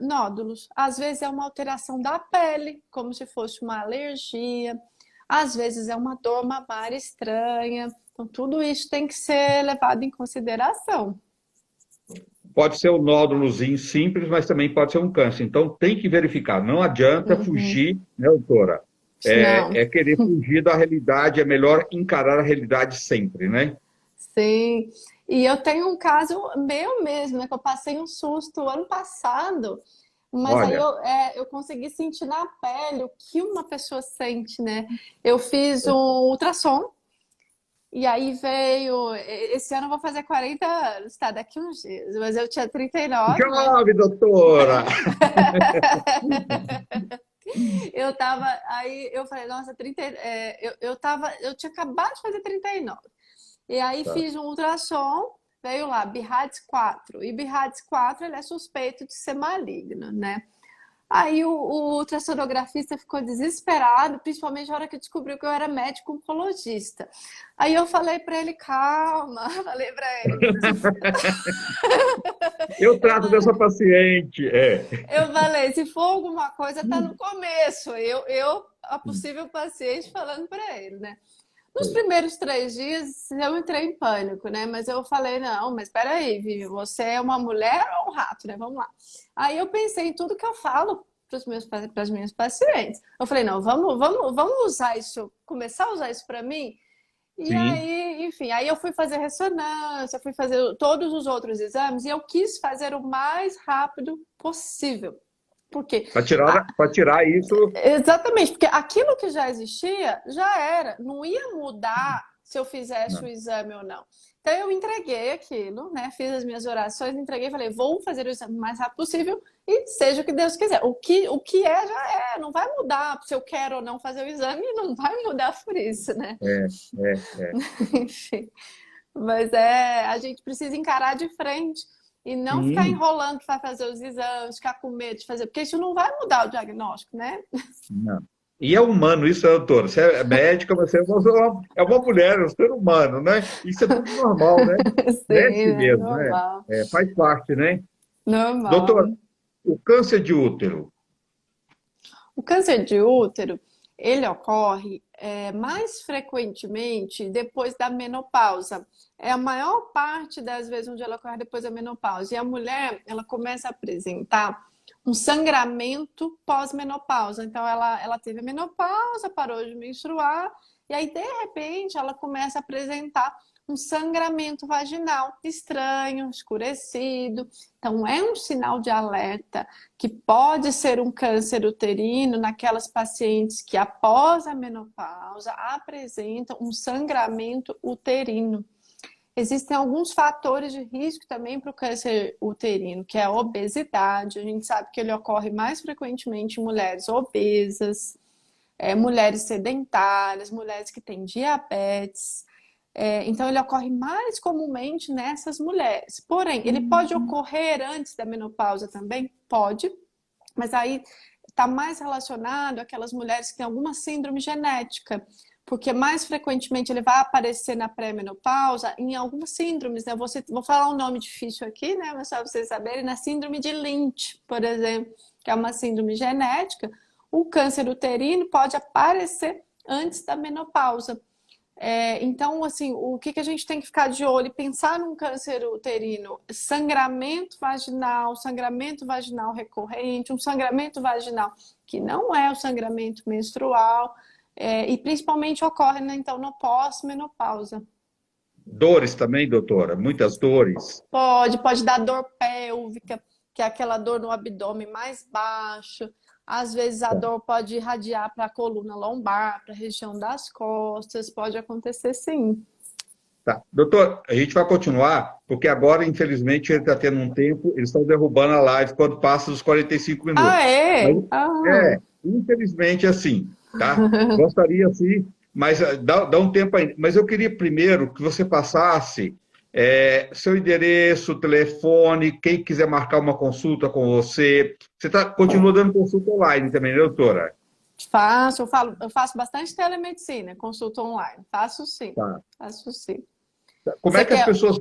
nódulos, às vezes é uma alteração da pele, como se fosse uma alergia, às vezes é uma dor mamária estranha. Então, tudo isso tem que ser levado em consideração. Pode ser um nódulozinho simples, mas também pode ser um câncer. Então tem que verificar. Não adianta Uhum. fugir, né, doutora? Não, É querer fugir da realidade, é melhor encarar a realidade sempre, né? sim. E eu tenho um caso meu mesmo, né? Que eu passei um susto ano passado, mas aí Olha, eu consegui sentir na pele o que uma pessoa sente, né? Eu fiz um ultrassom. E aí veio, esse ano eu vou fazer 40 anos, tá? Daqui uns dias, mas eu tinha 39, né? jovem, doutora! Eu tava, aí eu falei, nossa, 30, eu tinha acabado de fazer 39. E aí Tá. fiz um ultrassom, veio lá, BIRADS 4. E BIRADS 4, ele é suspeito de ser maligno, né? Aí o ultrassonografista ficou desesperado, principalmente na hora que descobriu que eu era médico oncologista. Aí eu falei para ele, calma, falei para ele. Eu Eu trato falei, dessa paciente. É. eu falei, se for alguma coisa, tá no começo. A possível paciente, falando para ele, né? Nos primeiros 3 dias, eu entrei em pânico, né? Mas eu falei, não, mas peraí, Vivi, você é uma mulher ou um rato, né? Vamos lá. Aí eu pensei em tudo que eu falo para as minhas pacientes. Eu falei, não, vamos usar isso, começar a usar isso para mim. E Sim. aí, enfim, aí eu fui fazer ressonância, fui fazer todos os outros exames e eu quis fazer o mais rápido possível. Porque Para tirar isso. exatamente, porque aquilo que já existia, já era. Não ia mudar se eu fizesse o Não. exame ou não. Então eu entreguei aquilo, né? Fiz as minhas orações, entreguei, falei, vou fazer o exame o mais rápido possível e seja o que Deus quiser. O que é, já é. Não vai mudar se eu quero ou não fazer o exame, não vai mudar por isso, né? É, é. Enfim. Mas a gente precisa encarar de frente e não ficar Sim. enrolando para fazer os exames, ficar com medo de fazer, porque isso não vai mudar o diagnóstico, né? Não. E é humano isso, né, doutora? Você é médica, você é uma mulher, é um ser humano, né? Isso é tudo normal, né? É Sim, assim é mesmo, né? normal. Faz parte, né? Doutor, Normal. o câncer de útero. O câncer de útero, ele ocorre mais frequentemente depois da menopausa. É a maior parte das vezes onde ela ocorre depois da menopausa. E a mulher, ela começa a apresentar um sangramento pós-menopausa. Então, ela teve a menopausa, parou de menstruar, e aí, de repente, ela começa a apresentar um sangramento vaginal estranho, escurecido. Então, é um sinal de alerta que pode ser um câncer uterino naquelas pacientes que, após a menopausa, apresentam um sangramento uterino. Existem alguns fatores de risco também para o câncer uterino, que é a obesidade. A gente sabe que ele ocorre mais frequentemente em mulheres obesas, mulheres sedentárias, mulheres que têm diabetes. Então, ele ocorre mais comumente nessas mulheres. Porém, ele pode ocorrer antes da menopausa também? Pode, mas aí está mais relacionado àquelas mulheres que têm alguma síndrome genética, porque mais frequentemente ele vai aparecer na pré-menopausa em algumas síndromes, né? Vou falar um nome difícil aqui, né? Mas só vocês saberem, na síndrome de Lynch, por exemplo, que é uma síndrome genética, o câncer uterino pode aparecer antes da menopausa. Então, assim, o que a gente tem que ficar de olho e pensar num câncer uterino? Sangramento vaginal recorrente, um sangramento vaginal que não é o sangramento menstrual, e principalmente ocorre, né, então, no pós-menopausa. Dores também, doutora? Muitas dores? Pode dar dor pélvica, que é aquela dor no abdômen mais baixo. Às vezes a dor pode irradiar para a coluna lombar, para a região das costas, pode acontecer sim. Tá. Doutor, a gente vai continuar, porque agora, infelizmente, ele está tendo um tempo, eles estão derrubando a live quando passa dos 45 Ah, minutos. Mas, é? Ah. infelizmente, é assim, tá? Gostaria, sim, mas dá um tempo ainda. Mas eu queria primeiro que você passasse seu endereço, telefone, quem quiser marcar uma consulta com você. Você continua dando consulta online também, né, doutora? Eu faço bastante telemedicina, consulta online. Faço sim, Tá. faço sim. Como é Você que as quer? pessoas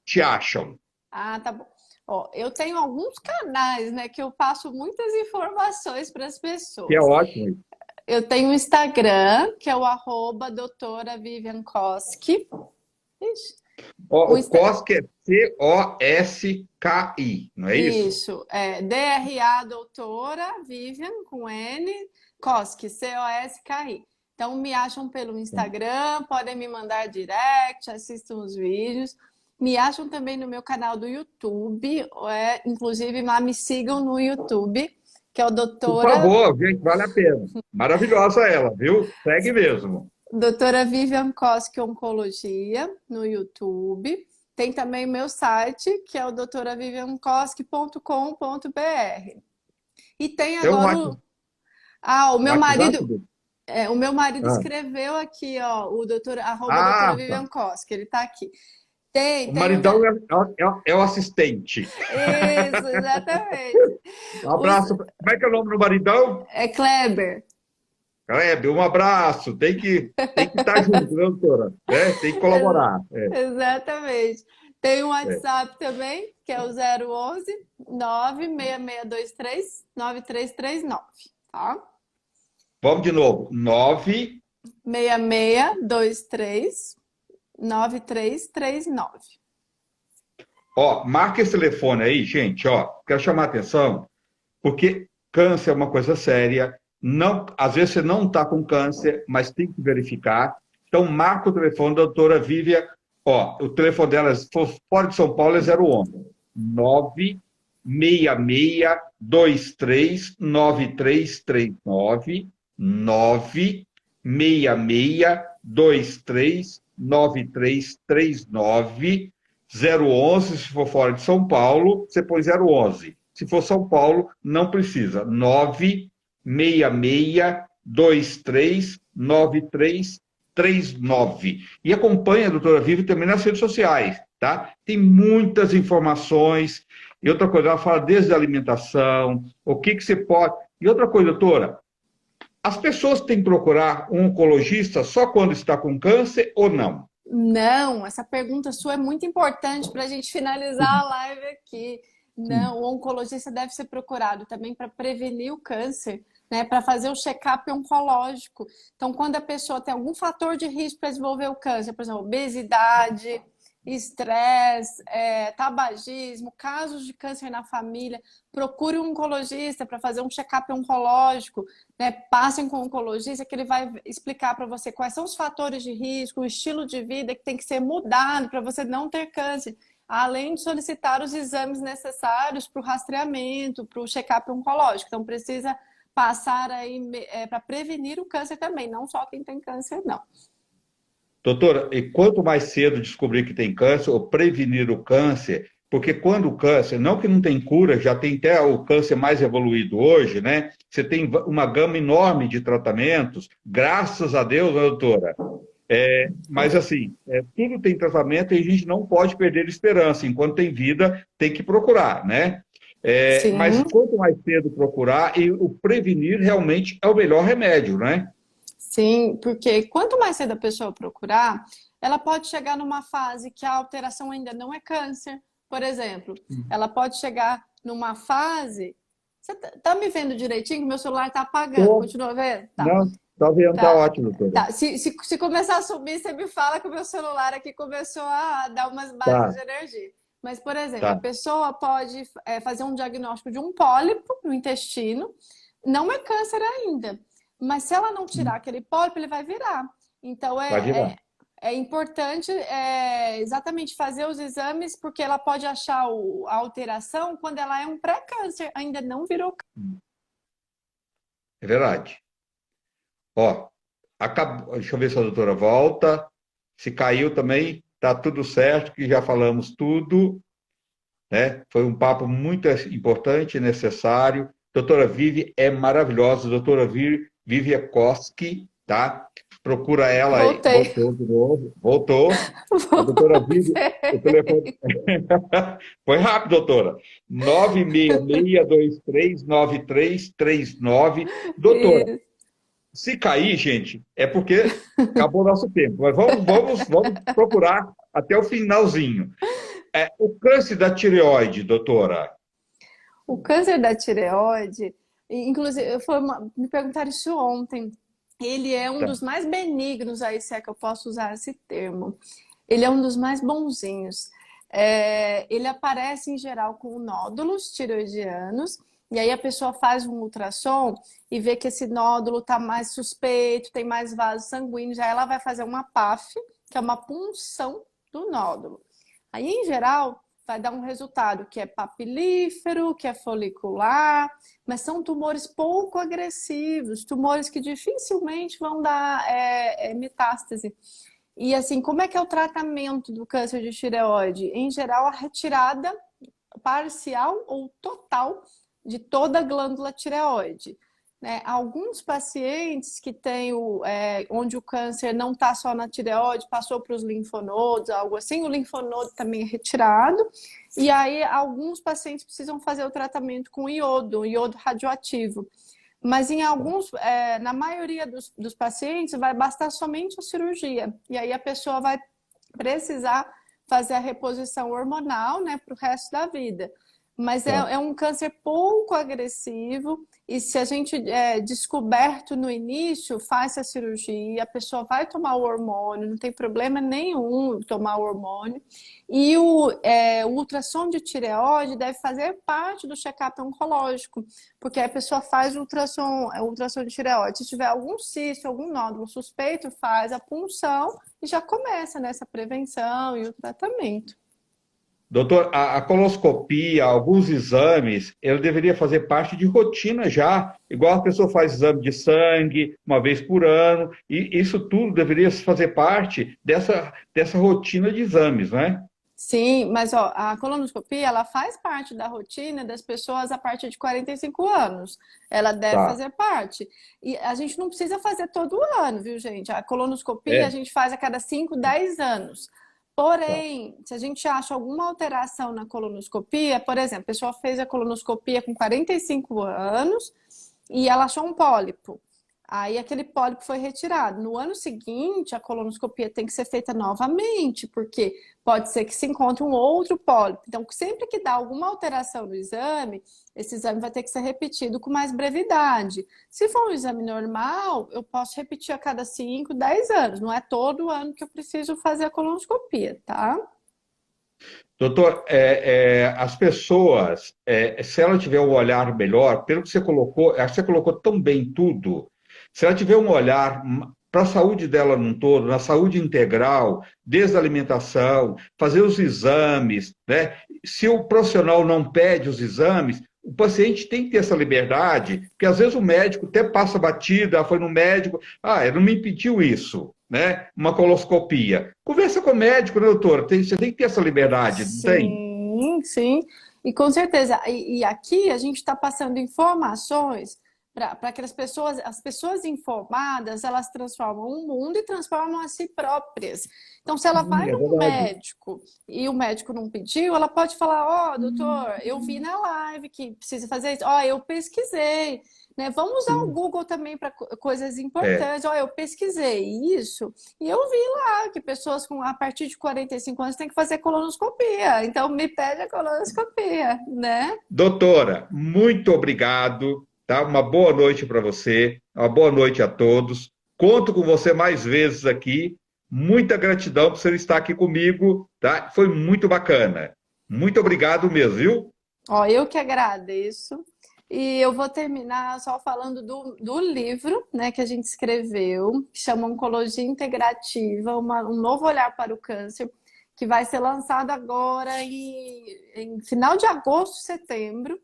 te acham? Ah, tá bom. Ó, eu tenho alguns canais, né, que eu passo muitas informações para as Que é pessoas. ótimo. Eu tenho o Instagram, que é o @ doutora Vivian Koski. Ixi, Ó, o o Koski é Coski, não é isso? Isso, DRA doutora Vivian com N, Koski, Coski. Então me acham pelo Instagram, podem me mandar direct, assistam os vídeos. Me acham também no meu canal do YouTube, inclusive lá me sigam no YouTube, que é o Por doutora favor, gente, vale a pena. Maravilhosa ela, viu? Segue mesmo. Doutora Vivian Koski Oncologia no YouTube. Tem também meu site, que é o doutoraviviankoski.com.br. E tem Tem um agora o meu WhatsApp? marido, o meu marido Ah, escreveu aqui, ó, o doutora tá. Vivian Koski, ele está aqui. Tem, O tem um. maridão é o assistente. Isso, exatamente. Um Os, abraço. Como é que é o nome do maridão? é Kleber. Kleber, um abraço. Tem que estar junto, né, doutora? Tem que colaborar. Exatamente. Tem um É. WhatsApp também, que é o 011 96623 9339, tá? Vamos de novo. 9. 6623 9339. Ó, marca esse telefone aí, gente, ó. Quero chamar a atenção, porque câncer é uma coisa séria. Não, às vezes você não está com câncer, mas tem que verificar. Então, marca o telefone da doutora Vívia. Ó, o telefone dela, se for fora de São Paulo, é 011 96623 9339 96623 9339 011, se for fora de São Paulo, você põe 011. Se for São Paulo, não precisa. 966239339. E acompanha a doutora Vivi também nas redes sociais, tá? Tem muitas informações. E outra coisa, ela fala desde a alimentação, o que você pode... E outra coisa, doutora, as pessoas têm que procurar um oncologista só quando está com câncer ou não? Não, essa pergunta sua é muito importante para a gente finalizar a live aqui. Não, o oncologista deve ser procurado também para prevenir o câncer, né? Para fazer o check-up oncológico. Então, quando a pessoa tem algum fator de risco para desenvolver o câncer, por exemplo, obesidade, estresse, tabagismo, casos de câncer na família, procure um oncologista para fazer um check-up oncológico, né? Passem com o oncologista que ele vai explicar para você quais são os fatores de risco, o estilo de vida que tem que ser mudado para você não ter câncer, além de solicitar os exames necessários para o rastreamento, para o check-up oncológico. Então precisa passar aí para prevenir o câncer também, não só quem tem câncer, não. Doutora, e quanto mais cedo descobrir que tem câncer ou prevenir o câncer, porque quando o câncer, não que não tem cura, já tem até o câncer mais evoluído hoje, né? Você tem uma gama enorme de tratamentos, graças a Deus, né, doutora? Mas assim, tudo tem tratamento e a gente não pode perder esperança. Enquanto tem vida, tem que procurar, né? Mas Sim. quanto mais cedo procurar, e o prevenir realmente é o melhor remédio, né? Sim, porque quanto mais cedo a pessoa procurar, ela pode chegar numa fase que a alteração ainda não é câncer, por exemplo. Ela pode chegar numa fase... Você tá me vendo direitinho? Que meu celular tá apagando. Tô. Continua vendo? Tá. Não. Tá vendo? Tá Tá, ótimo, doutora. tá. Se começar a subir, você me fala que o meu celular aqui começou a dar umas baixas Tá, de energia. Mas, por exemplo, a tá. pessoa pode fazer um diagnóstico de um pólipo no intestino. Não é câncer ainda, mas se ela não tirar aquele pólipo, ele vai virar. Então, Vai virar. é importante exatamente fazer os exames, porque ela pode achar a alteração quando ela é um pré-câncer, ainda não virou câncer. É verdade. Ó, acabou. Deixa eu ver se a doutora volta. Se caiu também, tá tudo certo, que já falamos tudo, né? Foi um papo muito importante e necessário. Doutora Vivi é maravilhosa. Doutora Vivi Koski, tá? Procura ela aí. Voltei. Voltou de novo. Voltou. A doutora Vivi, o telefone. Voltei. Foi rápido, doutora. 966-239339. Doutora, Isso. se cair, gente, é porque acabou o nosso tempo. Mas vamos procurar até o finalzinho. O câncer da tireoide, doutora. O câncer da tireoide, inclusive, me perguntaram isso ontem. Ele é um Tá, dos mais benignos, aí se é que eu posso usar esse termo. Ele é um dos mais bonzinhos. Ele aparece em geral com nódulos tireoidianos, e aí a pessoa faz um ultrassom e vê que esse nódulo está mais suspeito, tem mais vasos sanguíneos, aí ela vai fazer uma PAF, que é uma punção do nódulo. Aí, em geral, vai dar um resultado que é papilífero, que é folicular, mas são tumores pouco agressivos, tumores que dificilmente vão dar metástase. E assim, como é que é o tratamento do câncer de tireoide? Em geral, a retirada parcial ou total de toda a glândula tireoide. Né? Alguns pacientes que têm onde o câncer não está só na tireoide, passou para os linfonodos, algo assim, o linfonodo também é retirado. E aí, alguns pacientes precisam fazer o tratamento com iodo radioativo. Mas em alguns, na maioria dos pacientes, vai bastar somente a cirurgia. E aí a pessoa vai precisar fazer a reposição hormonal, né, para o resto da vida. Mas tá. é um câncer pouco agressivo e se a gente descoberto no início, faz a cirurgia, a pessoa vai tomar o hormônio, não tem problema nenhum tomar o hormônio. E o ultrassom de tireoide deve fazer parte do check-up oncológico, porque a pessoa faz o ultrassom de tireoide. Se tiver algum cisto, algum nódulo suspeito, faz a punção e já começa nessa prevenção e o tratamento. Doutor, a coloscopia, alguns exames, ele deveria fazer parte de rotina já, igual a pessoa faz exame de sangue uma vez por ano, e isso tudo deveria fazer parte dessa rotina de exames, né? Sim, mas ó, a colonoscopia ela faz parte da rotina das pessoas a partir de 45 anos. Ela deve Tá, fazer parte. E a gente não precisa fazer todo ano, viu, gente? A colonoscopia a é, gente faz a cada 5, 10 anos. tá. Porém, se a gente acha alguma alteração na colonoscopia, por exemplo, a pessoa fez a colonoscopia com 45 anos e ela achou um pólipo. Aí aquele pólipo foi retirado. No ano seguinte, a colonoscopia tem que ser feita novamente, porque pode ser que se encontre um outro pólipo. Então, sempre que dá alguma alteração no exame, esse exame vai ter que ser repetido com mais brevidade. Se for um exame normal, eu posso repetir a cada 5, 10 anos. Não é todo ano que eu preciso fazer a colonoscopia, tá? Doutor, as pessoas, se ela tiver um olhar melhor, pelo que você colocou, acho que você colocou tão bem tudo, se ela tiver um olhar para a saúde dela num todo, na saúde integral, desde a alimentação, fazer os exames, né? Se o profissional não pede os exames, o paciente tem que ter essa liberdade, porque às vezes o médico até passa batida, foi no médico, ele não me pediu isso, né? Uma coloscopia. Conversa com o médico, né, doutor? Você tem que ter essa liberdade, não tem? Sim, sim. E com certeza. E aqui a gente está passando informações para que as pessoas informadas, elas transformam o mundo e transformam a si próprias. Então, se ela vai É num verdade. médico e o médico não pediu, ela pode falar, doutor, eu vi na live que precisa fazer isso. Eu pesquisei. Né? Vamos usar o Sim. Google também para coisas É. importantes. Eu pesquisei isso e eu vi lá que pessoas a partir de 45 anos têm que fazer colonoscopia. Então, me pede a colonoscopia, né? Doutora, muito obrigado. tá? Uma boa noite para você, uma boa noite a todos. Conto com você mais vezes aqui. Muita gratidão por você estar aqui comigo, tá? Foi muito bacana. Muito obrigado mesmo, viu? Ó, eu que agradeço. E eu vou terminar só falando do livro, né, que a gente escreveu, que chama Oncologia Integrativa, um novo olhar para o câncer, que vai ser lançado agora em final de agosto, setembro,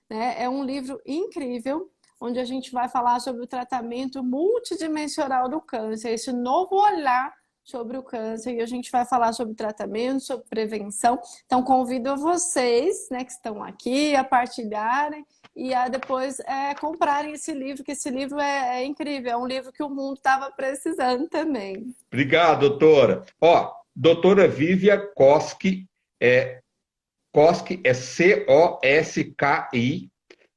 né? É um livro incrível, onde a gente vai falar sobre o tratamento multidimensional do câncer, esse novo olhar sobre o câncer, e a gente vai falar sobre tratamento, sobre prevenção. Então, convido vocês, né, que estão aqui, a partilharem e a depois comprarem esse livro, que esse livro é incrível, é um livro que o mundo estava precisando também. Obrigado, doutora. Ó, doutora Vívia Koski, Koski é Coski.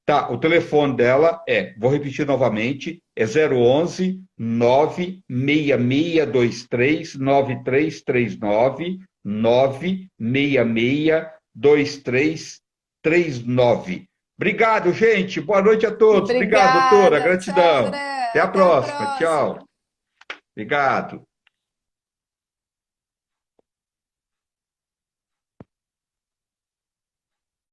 Tá, o telefone dela vou repetir novamente, é 011 96623 9339 9662339. Obrigado, gente. Boa noite a todos. Obrigado, doutora. Obrigada. Tchau, Gratidão. André. Até a Até a próxima. próxima. Tchau. Obrigado.